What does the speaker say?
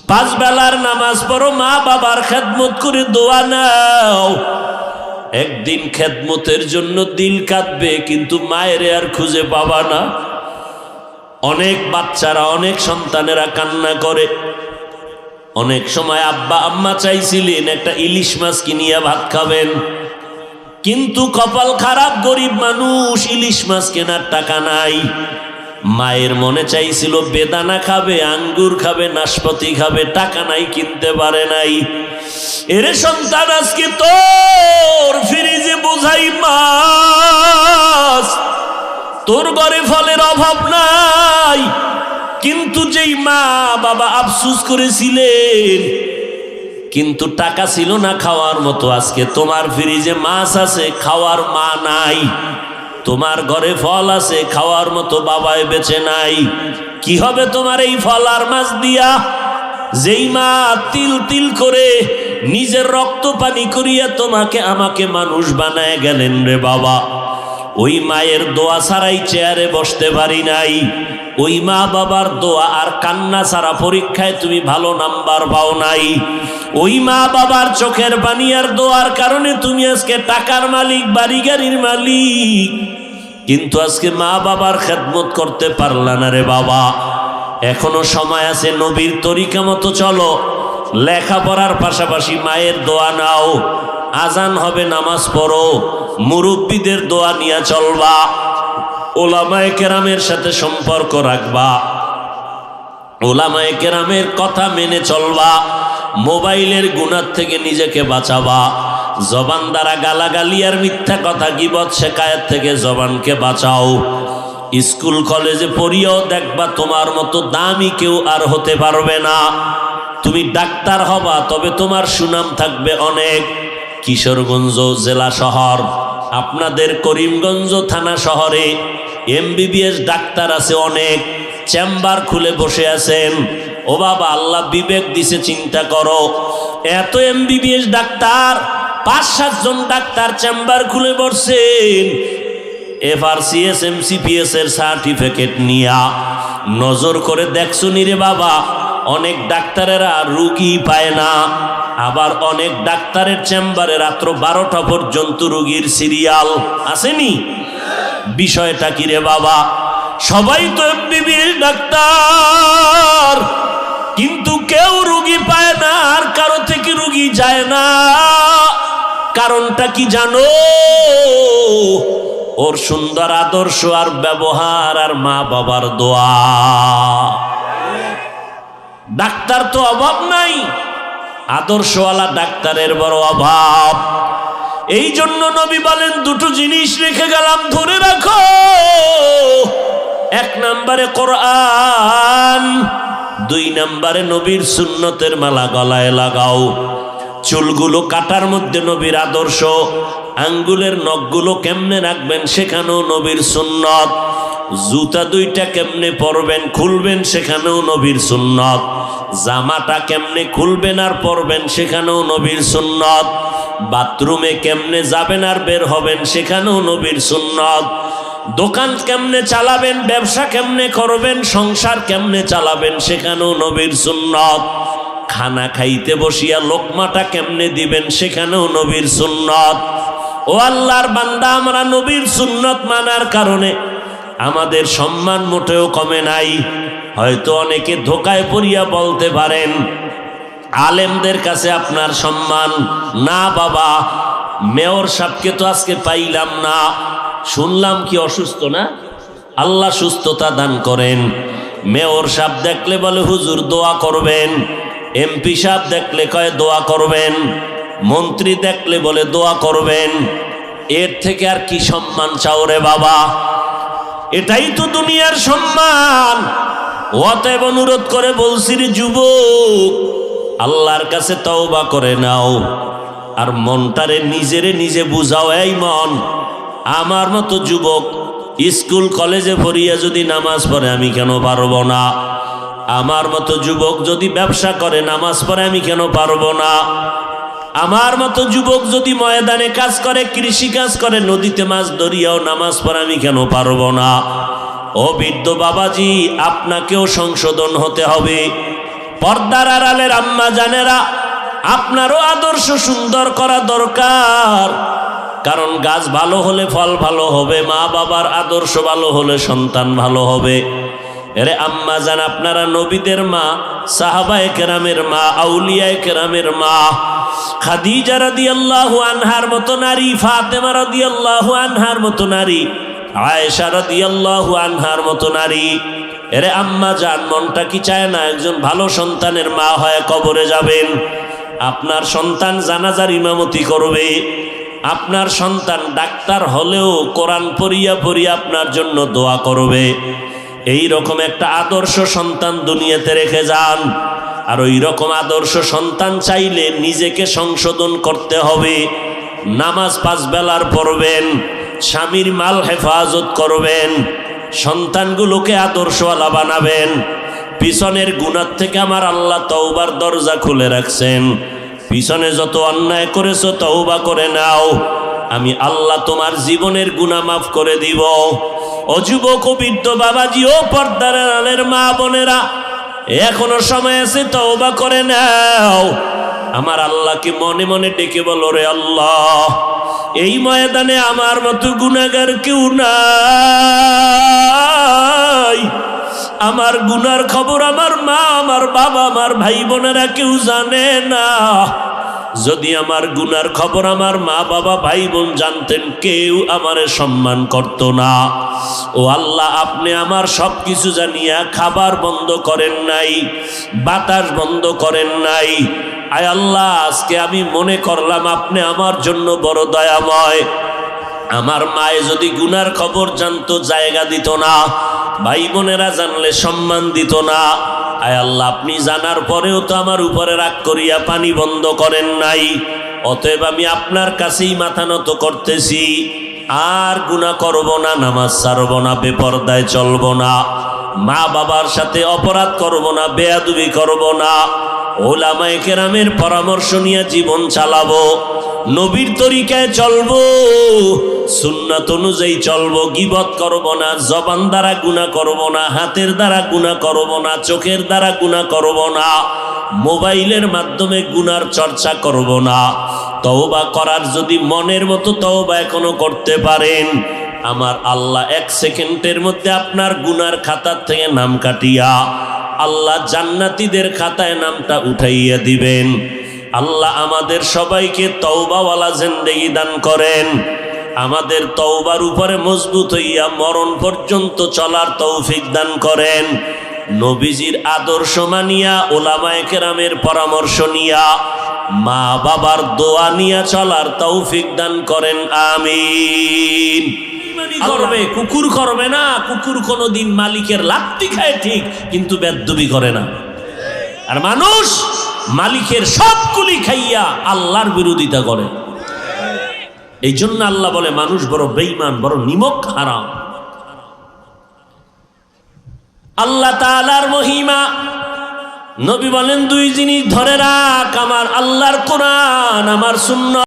পাঁচ বেলার নামাজ পড়ো, মা বাবার খেদমত করে দোয়া নাও। একদিন খেদমতের জন্য দিল কাঁদবে, কিন্তু মায়ের আর খুঁজে পাবা না। অনেক বাচ্চারা, অনেক সন্তানেরা কান্না করে। অনেক সময় আব্বা আম্মা চাইছিলেন একটা ইলিশ মাছ কিনিয়া ভাত খাবেন, কিন্তু কপাল খারাপ, গরিব মানুষ, ইলিশ মাছ কেনার টাকা নাই। মায়ের মনে চাইছিল বেদানা খাবে, আঙ্গুর খাবে, নাশপাতি খাবে, টাকা নাই, কিনতে পারে নাই। এরে সন্তান, আজকে তোর ফ্রিজে বোঝাই মাছ, তোর ঘরে ফলের অভাব নাই, কিন্তু যেই মা বাবা আফসোস করেছিলেন কিন্তু টাকা ছিল না খাওয়ার মতো, আজকে তোমার ফ্রিজে মাছ আছে, খাওয়ার মা নাই। তোমার ঘরে ফল আছে, খাওয়ার মতো বাবায় বেঁচে নাই। কি হবে তোমার এই ফল আর মাছ দিয়া? যেই মা তিল তিল করে নিজের রক্ত পানি করিয়া তোমাকে আমাকে মানুষ বানায় গেলেন রে বাবা, ওই মায়ের দোয়া ছাড়াই চেয়ারে বসতে পারি নাই। ওই মা বাবার দোয়া আর কান্না ছাড়া পরীক্ষায় তুমি ভালো নাম্বার পাও নাই। ওই মা বাবার চোখের পানি আর দোয়ার কারণে তুমি আজকে টাকার মালিক, বাড়ি গাড়ির মালিক, কিন্তু আজকে মা বাবার খেদমত করতে পারলা না রে বাবা। এখনো সময় আছে, নবীর তরিকা মতো চলো, লেখাপড়ার পাশাপাশি মায়ের দোয়া নাও। আজান হবে, নামাজ পড়ো, মুরব্বীদের দোয়া নিয়ে চলবা, ওলামায়ে কেরামের সাথে সম্পর্ক রাখবা, ওলামায়ে কেরামের কথা মেনে চলবা, মোবাইলের গুনাহ থেকে নিজেকে বাঁচাবা, জবান দ্বারা গালাগালি আর মিথ্যা কথা, গীবত শেকায়েত থেকে জবানকে বাঁচাও। স্কুল কলেজে পড়িয়াও দেখবা তোমার মতো দামি কেউ আর হতে পারবে না। তুমি ডাক্তার হবা, তবে তোমার সুনাম থাকবে অনেক। কিশোরগঞ্জ জেলা শহর, আপনাদের করিমগঞ্জ থানা শহরে এমবিবিএস ডাক্তার আছে অনেক, চেম্বার খুলে বসে আছেন। ও বাবা, আল্লাহ বিবেক দিছে, চিন্তা করো, এত এমবিবিএস ডাক্তার, 5-7 জন ডাক্তার চেম্বার খুলে বসছেন, FRCS MCPS এর সার্টিফিকেট নিয়া। নজর করে দেখছো নি রে বাবা, অনেক ডাক্তারেরা রুগী পায় না, আবার অনেক ডাক্তারের চেম্বারে রাত্র 12টা পর্যন্ত রুগীর সিরিয়াল আসেনি। বিষয়টা কি রে বাবা? সবাই তো এমবিবিএস ডাক্তার, কিন্তু কেউ রুগী পায় না, আর কারো থেকে রুগী যায় না। কারণটা কি জানো? ওর সুন্দর আদর্শ আর ব্যবহার আর মা বাবার দোয়া। ডাক্তার তো অভাব নাই, আদর্শওয়ালা ডাক্তারের বড় অভাব। এই জন্য নবী বলেন, দুটো জিনিস রেখে গেলাম, ধরে রাখো। 1 নম্বরে কোরআন, 2 নম্বরে নবীর সুন্নতের মালা গলায় লাগাও। চুলগুলো কাটার মধ্যে নবীর আদর্শ, আঙ্গুলের নখগুলো কেমনে রাখবেন সেখানেও নবীর সুন্নত, জুতা 2টা কেমনে পরবেন খুলবেন সেখানেও নবীর সুন্নত, জামাটা কেমনে খুলবেন আর পরবেন সেখানেও নবীর সুন্নত, বাথরুমে কেমনে যাবেন আর বের হবেন সেখানেও নবীর সুন্নত, দোকান কেমনে চালাবেন, ব্যবসা কেমনে করবেন, সংসার কেমনে চালাবেন সেখানেও নবীর সুন্নত, খানা খাইতে বসিয়া লোকমাটা কেমনে দিবেন সেখানেও নবীর সুন্নত। ও আল্লাহর বান্দা, আমরা নবীর সুন্নত মানার কারণে আমাদের সম্মান মোটেও কমে নাই। হয়তো অনেকে ধোকায় পড়িয়া বলতে পারেন, আলেমদের কাছে আপনার সম্মান না। বাবা, মেয়র সাহেবকে তো আজকে পাইলাম না, শুনলাম কি অসুস্থ না? আল্লাহ সুস্থতা দান করেন। মেয়র সাহেব দেখলে বলে হুজুর দোয়া করবেন, এমপি সাহেব দেখলে কয় দোয়া করবেন, মন্ত্রী দেখলে বলে দোয়া করবেন। এর থেকে আর কি সম্মান চাও রে বাবা? এটাই তো দুনিয়ার সম্মান। অতএব অনুরোধ করে বলছি রে যুবক, আল্লাহর কাছে তওবা করে নাও, আর মনটারে নিজে বুঝাও। এই মন, আমার মতো যুবক স্কুল কলেজে পড়িয়া যদি নামাজ পড়ে আমি কেন পারবো না? আমার মতো যুবক যদি ব্যবসা করে নামাজ পড়ে আমি কেন পারবো না? আমার মতো যুবক যদি ময়দানে কাজ করে, কৃষি কাজ করে, নদীতে মাছ ধরিয়াও নামাজ পড়ে আমি কেন পারবো না? ও বৃদ্ধ বাবাজি, আপনাকেও সংশোধন হতে হবে। পর্দার আড়ালের আম্মা জানেরা, আপনারও আদর্শ সুন্দর করা দরকার। কারণ গাছ ভালো হলে ফল ভালো হবে, মা বাবার আদর্শ ভালো হলে সন্তান ভালো হবে। এরে আম্মা জান, আপনারা নবীদের মা, সাহাবায়ে কেরামের মা, আউলিয়ায়ে কেরামের মা। খাদিজা রাদিয়াল্লাহু আনহার মতো নারী, ফাতেমা রাদিয়াল্লাহু আনহার মতো নারী, আয়েশা রাদিয়াল্লাহু আনহার মতো নারী। এরে আম্মা জান, মনটা কি চায় না একজন ভালো সন্তানের মা হয়ে কবরে যাবেন? আপনার সন্তান জানাজার ইমামতি করবে, আপনার সন্তান ডাক্তার হলেও কোরআন পড়িয়া পড়িয়া আপনার জন্য দোয়া করবে। এই রকম একটা আদর্শ সন্তান দুনিয়াতে রেখে যান। আর ওই রকম আদর্শ সন্তান চাইলে নিজেকে সংশোধন করতে হবে। নামাজ 5 বেলার পড়বেন, স্বামীর মাল হেফাজত করবেন, সন্তানগুলোকে আদর্শওয়ালা বানাবেন। পিছনের গুনাহ থেকে আমার আল্লাহ তওবার দরজা খুলে রাখছেন। পিছনে যত অন্যায় করেছো তওবা করে নাও, আমি আল্লাহ তোমার জীবনের গুনাহ মাফ করে দিব। ও যুবক, বৃদ্ধ বাবাজি, ও পর্দার আড়ালের মা বোনেরা, এখনো সময় আছে, তওবা করে নাও। আমার আল্লাহকে মনে মনে ডেকে বলো, রে আল্লাহ, এই ময়দানে আমার মতো গুনাহগার কেউ নাই। আমার গুনার খবর আমার মা, আমার বাবা, আমার ভাই বোনেরা কেউ জানে না। যদি আমার গুনার খবর আমার মা বাবা ভাই বোন জানতেন, কেউ আমারে সম্মান করত না। ও আল্লাহ, আপনি আমার সব কিছু জানিয়া খাবার বন্ধ করেন নাই, বাতাস বন্ধ করেন নাই। আয় আল্লাহ, আজকে আমি মনে করলাম আপনি আমার জন্য বড় দয়াময়। আমার মায়ে যদি গুনার খবর জানতো, জায়গা দিত না, ভাই বোনেরা জানলে সম্মান দিত না। আয় আল্লাহ, আপনি জানার পরেও তো আমার উপরে রাগ করিয়া পানি বন্ধ করেন নাই। অতএব আমি আপনার কাছেই মাথা নত করতেছি, আর গুনাহ করব না, নামাজ ছাড়ব না, বেপরদায় চলব না, মা বাবার সাথে অপরাধ করব না, বেয়াদবি করব না, ওলামায়ে কেরামের পরামর্শ নিয়ে জীবন চালাবো, নবীর তরিকায় চলবো, সুন্নাত অনুযায়ী চলবো, গীবত করব না, জবান দ্বারা গুনাহ করব না, হাতের দ্বারা গুনাহ করব না, চোখের দ্বারা গুনাহ করব না, মোবাইলের মাধ্যমে গুনার চর্চা করব না। তওবা করার যদি মনের মতো তওবা এখনো করতে পারেন, আমার আল্লাহ 1 সেকেন্ডের মধ্যে আপনার গুনার খাতা থেকে নাম কাটিয়া আল্লাহ জান্নাতীদের খাতায় নামটা উঠাইয়া দিবেন। আল্লাহ আমাদের সবাইকে তওবাওয়ালা জিন্দেগি দান করেন। আমাদের তওবার উপরে মজবুত হইয়া মরণ পর্যন্ত চলার তৌফিক দান করেন। নবীজির আদর্শ মানিয়া, ওলামায়ে কেরামের পরামর্শ নিয়া, মা বাবার দোয়া নিয়া চলার তৌফিক দান করেন, আমিন। করবে, কুকুর করবে না। কুকুর কোনোদিন মালিকের লাত্তি খায় ঠিক, কিন্তু বেয়াদবি করে না। আর মানুষ মালিকের সব কুলি খাইয়া আল্লাহর বিরোধিতা করে। এই জন্য আল্লাহ বলে মানুষ বড় বেঈমান, বড় নিমক হারাম। আল্লাহ তাআলার মহিমা, নবী বলেন 2 জিনিস ধরে রাখ, আমার আল্লাহর কোরআন, আমার সুন্নাত।